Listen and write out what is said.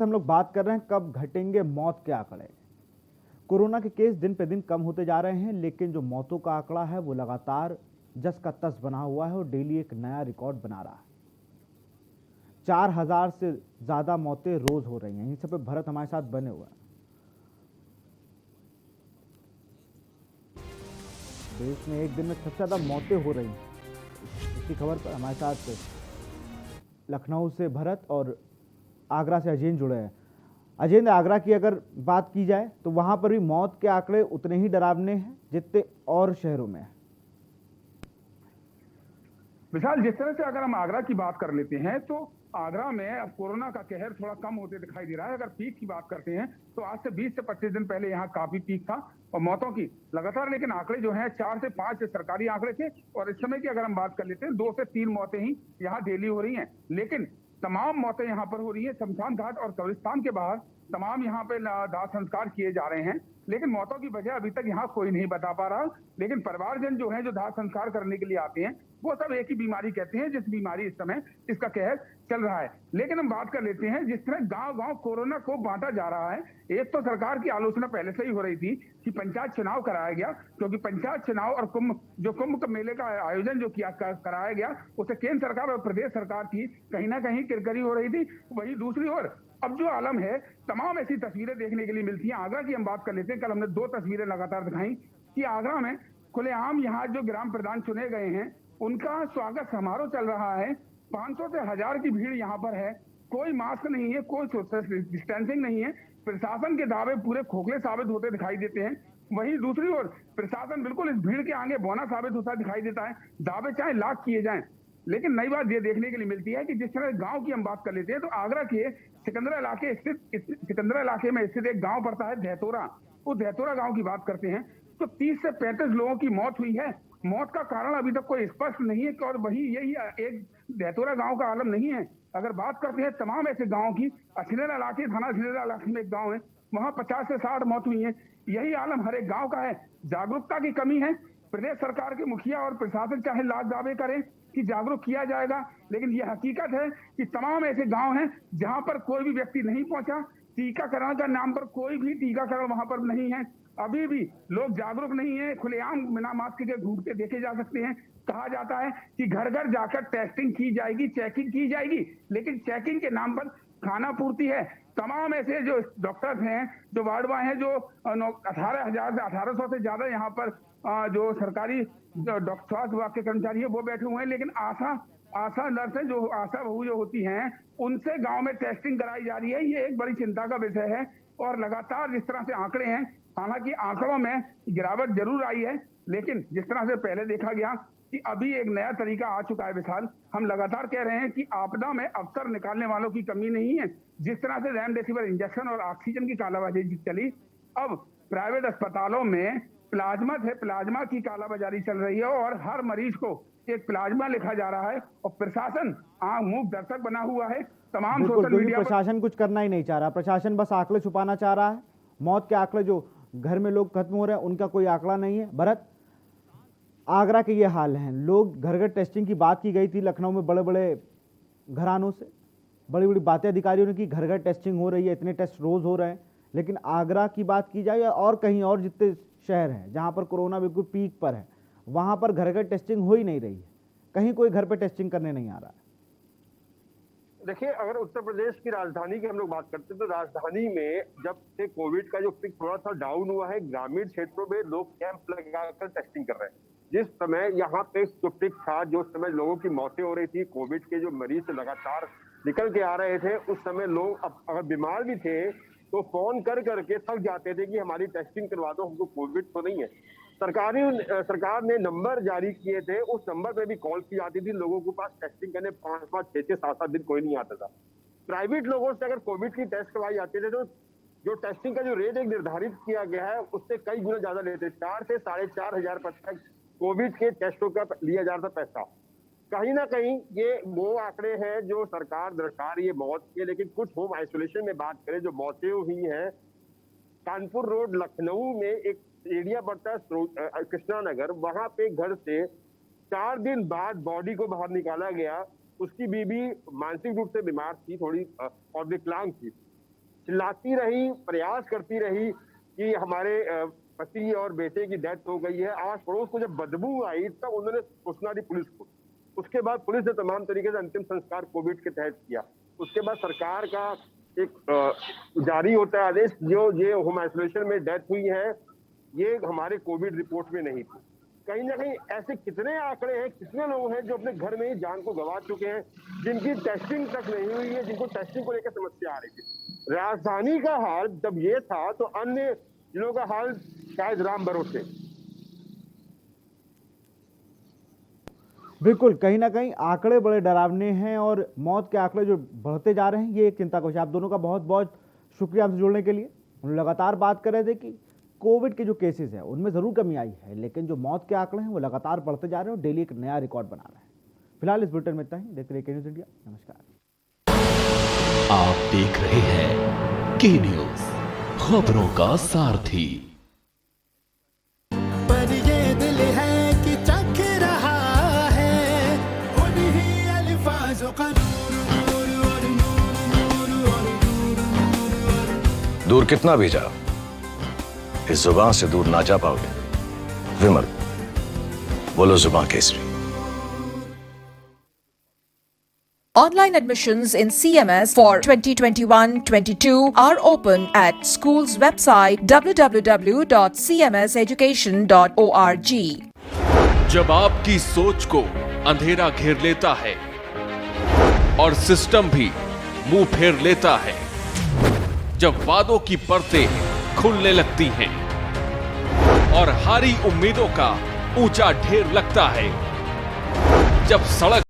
हम लोग बात कर रहे हैं कब घटेंगे मौत के आंकड़े। कोरोना के केस दिन पे दिन कम होते जा रहे हैं, लेकिन जो मौतों का आंकड़ा है वो लगातार जस का तस बना हुआ है और डेली एक नया रिकॉर्ड बना रहा है। 4,000 से ज्यादा मौतें रोज हो रही हैं। इन सब पे भरत हमारे साथ बने हुए हैं। देश में एक दिन में सबसे ज्यादा मौतें हो रही हैं, इसी खबर पर हमारे साथ लखनऊ से भरत और आगरा से अजेंद्र जुड़े हैं। अजेंद्र, आगरा की अगर बात की जाए तो वहां पर भी मौत के आंकड़े उतने ही डरावने हैं जितने और शहरों में है। विशाल, जिस तरह से अगर हम आगरा की बात कर लेते हैं तो आगरा में अब कोरोना का कहर थोड़ा कम होते दिखाई दे रहा है। अगर पीक की बात करते हैं तो आज से 20 से 25 दिन पहले यहाँ काफी पीक था और मौतों की लगातार, लेकिन आंकड़े जो हैं 4 से 5 सरकारी आंकड़े थे और इस समय की अगर हम बात कर लेते हैं 2 से 3 मौतें ही यहाँ डेली हो रही हैं। लेकिन तमाम मौतें यहाँ पर हो रही है शमशान घाट और कब्रिस्तान के बाहर। तमाम यहाँ पे दाह संस्कार किए जा रहे हैं, लेकिन मौतों की वजह अभी तक यहाँ कोई नहीं बता पा रहा। लेकिन परिवारजन जो है, जो दाह संस्कार करने के लिए आते हैं, वो सब एक ही बीमारी कहते हैं, जिस बीमारी इस समय इसका कहर चल रहा है। लेकिन हम बात कर लेते हैं जिस तरह गांव गांव कोरोना को बांटा जा रहा है। एक तो सरकार की आलोचना पहले से ही हो रही थी कि पंचायत चुनाव कराया गया, क्योंकि पंचायत चुनाव और कुंभ मेले का आयोजन जो किया कराया गया, उसे केंद्र सरकार और प्रदेश सरकार की कहीं ना कहीं किरकिरी हो रही थी। वही दूसरी ओर अब जो आलम है, तमाम ऐसी तस्वीरें देखने के लिए मिलती हैं। आगरा की हम बात कर लेते हैं। कल हमने 2 तस्वीरें लगातार दिखाई कि आगरा में खुलेआम यहाँ जो ग्राम प्रधान चुने गए हैं उनका स्वागत समारोह चल रहा है। 500 से 1000 की भीड़ यहाँ पर है। कोई मास्क नहीं है, कोई सोशल डिस्टेंसिंग नहीं है। प्रशासन के दावे पूरे खोखले साबित होते दिखाई देते हैं। वहीं दूसरी ओर प्रशासन बिल्कुल इस भीड़ के आगे बौना साबित होता दिखाई देता है। दावे चाहे लाख किए जाएं, लेकिन नई बात ये देखने के लिए मिलती है कि जिस तरह गांव की हम बात कर लेते हैं तो आगरा के सिकंदरा इलाके में स्थित एक गांव पड़ता है दहतोरा। उस दहतोरा गांव की बात करते हैं तो 30 से 35 लोगों की मौत हुई है। मौत का कारण अभी तक कोई स्पष्ट नहीं है और वही यही एक दहतोरा गांव का आलम नहीं है। अगर बात करते हैं तमाम ऐसे गांव की, अछनेरा इलाके, थाना अछनेरा इलाके में एक गांव है, वहां 50 से 60 मौत हुई है। यही आलम हर एक गांव का है। जागरूकता की कमी है। प्रदेश सरकार के मुखिया और प्रशासन चाहे लाख दावे करें कि जागरूक किया जाएगा, लेकिन यह हकीकत है कि तमाम ऐसे गांव हैं जहां पर कोई भी व्यक्ति नहीं पहुंचा। टीकाकरण का नाम पर कोई भी टीकाकरण वहां पर नहीं है। अभी भी लोग जागरूक नहीं है। खुलेआम बिना मास्क के घूमते देखे जा सकते हैं। कहा जाता है कि घर घर जाकर टेस्टिंग की जाएगी, चेकिंग की जाएगी, लेकिन चेकिंग के नाम पर खाना पूर्ति है। तमाम ऐसे जो डॉक्टर्स हैं, जो वार्ड बॉय हैं, जो 18,000 से 1800 से ज्यादा यहाँ पर जो सरकारी स्वास्थ्य विभाग के कर्मचारी है वो बैठे हुए हैं। लेकिन आशा नर्सें, जो आशा बहू जो होती हैं, उनसे गांव में टेस्टिंग कराई जा रही है। ये एक बड़ी चिंता का विषय है। और लगातार जिस तरह से आंकड़े हैं, हालांकि आंकड़ों में गिरावट जरूर आई है, लेकिन जिस तरह से पहले देखा गया कि अभी एक नया तरीका आ चुका है। विशाल, हम लगातार कह रहे हैं कि आपदा में अवसर निकालने वालों की कमी नहीं है। जिस तरह से रेमडेसिविर इंजेक्शन और ऑक्सीजन की कालाबाजारी चली, अब प्राइवेट अस्पतालों में प्लाज्मा की कालाबाजारी चल रही है और हर मरीज को एक प्लाज्मा लिखा जा रहा है और प्रशासन मूक दर्शक बना हुआ है। तमाम बिल्कुल, सोशल क्योंकि मीडिया प्रशासन कुछ करना ही नहीं चाह रहा। प्रशासन बस आंकड़े छुपाना चाह रहा है। मौत के आंकड़े, जो घर में लोग खत्म हो रहे हैं, उनका कोई आंकड़ा नहीं है। भरत, आगरा के ये हाल हैं। लोग घर घर टेस्टिंग की बात की गई थी लखनऊ में, बड़े बड़े घरानों से बड़ी बड़ी बातें अधिकारियों ने की, घर घर टेस्टिंग हो रही है, इतने टेस्ट रोज हो रहे हैं। लेकिन आगरा की बात की जाए या और कहीं और जितने शहर हैं जहां पर कोरोना बिल्कुल पीक पर है, वहां पर घर घर टेस्टिंग हो ही नहीं रही है। कहीं कोई घर पर टेस्टिंग करने नहीं आ रहा है। देखिए, अगर उत्तर प्रदेश की राजधानी की हम लोग बात करते हैं तो राजधानी में जब से कोविड का जो पिक थोड़ा सा डाउन हुआ है, ग्रामीण क्षेत्रों में लोग कैंप लगाकर टेस्टिंग कर रहे हैं। जिस समय यहाँ पे जो पिक था, जो समय लोगों की मौतें हो रही थी, कोविड के जो मरीज लगातार निकल के आ रहे थे, उस समय लोग अगर बीमार भी थे तो फोन कर करके थक जाते थे कि हमारी टेस्टिंग करवा दो, हमको कोविड तो नहीं है। सरकार ने नंबर जारी किए थे, उस नंबर पे भी कॉल की जाती थी लोगों के पास टेस्टिंग करने। 5-5, 6-6, 7-7 दिन कोई नहीं आता था। प्राइवेट लोगों से अगर कोविड की टेस्ट करवाई जाती थी तो जो टेस्टिंग का जो रेट एक निर्धारित किया गया है, उससे कई गुना ज्यादा लेते। 4 से 4,500 तक कोविड के टेस्टों का लिया जा रहा था पैसा। कहीं ना कहीं ये वो आंकड़े हैं जो सरकार दर्शा रही है मौत के। लेकिन कुछ होम आइसोलेशन में बात करें, जो मौतें हुई हैं, कानपुर रोड लखनऊ में एक एरिया पड़ता है कृष्णा नगर, वहां पे घर से 4 दिन बाद बॉडी को बाहर निकाला गया। उसकी बीबी मानसिक रूप से बीमार थी थोड़ी और विकलांग थी। चिल्लाती रही, प्रयास करती रही कि हमारे पति और बेटे की डेथ हो गई है। आस पड़ोस को जब बदबू आई तब उन्होंने सूचना दी पुलिस को। उसके बाद पुलिस ने तमाम तरीके से अंतिम संस्कार कोविड के तहत किया। उसके बाद सरकार का एक जारी होता है आदेश, जो ये होम आइसोलेशन में डेथ हुई है ये हमारे कोविड रिपोर्ट में नहीं थी। कहीं ना कहीं ऐसे कितने आंकड़े हैं, कितने लोग हैं जो अपने घर में ही जान को गंवा चुके हैं, जिनकी टेस्टिंग तक नहीं हुई है, जिनको टेस्टिंग को लेकर समस्या आ रही थी। राजधानी का हाल जब ये था तो अन्य जिलों का हाल शायद राम भरोसे। बिल्कुल, कहीं ना कहीं आंकड़े बड़े डरावने हैं और मौत के आंकड़े जो बढ़ते जा रहे हैं ये एक चिंता का विषय। आप दोनों का बहुत बहुत शुक्रिया हमसे जुड़ने के लिए। हम लगातार बात कर रहे थे कि कोविड के जो केसेस हैं उनमें ज़रूर कमी आई है, लेकिन जो मौत के आंकड़े हैं वो लगातार बढ़ते जा रहे हैं और डेली एक नया रिकॉर्ड बना रहे हैं। फिलहाल इस बुलेटिन में इतना ही। देखते रहिए के न्यूज़ इंडिया। नमस्कार। आप देख रहे हैं के न्यूज़, खबरों का सारथी। पर ये दिल है कि चख रहा है उन्हीं अल्फाजों का दूर कितना भी जाओ, इस जुबान से दूर ना जा पाओगे। विमल, बोलो जुबान Kesari. Online admissions in CMS for 2021-22 are open at school's website www.cmseducation.org. जब आपकी सोच को अंधेरा घेर लेता है और सिस्टम भी मुंह फेर लेता है, जब वादों की परतें खुलने लगती हैं और हारी उम्मीदों का ऊंचा ढेर लगता है, जब सड़क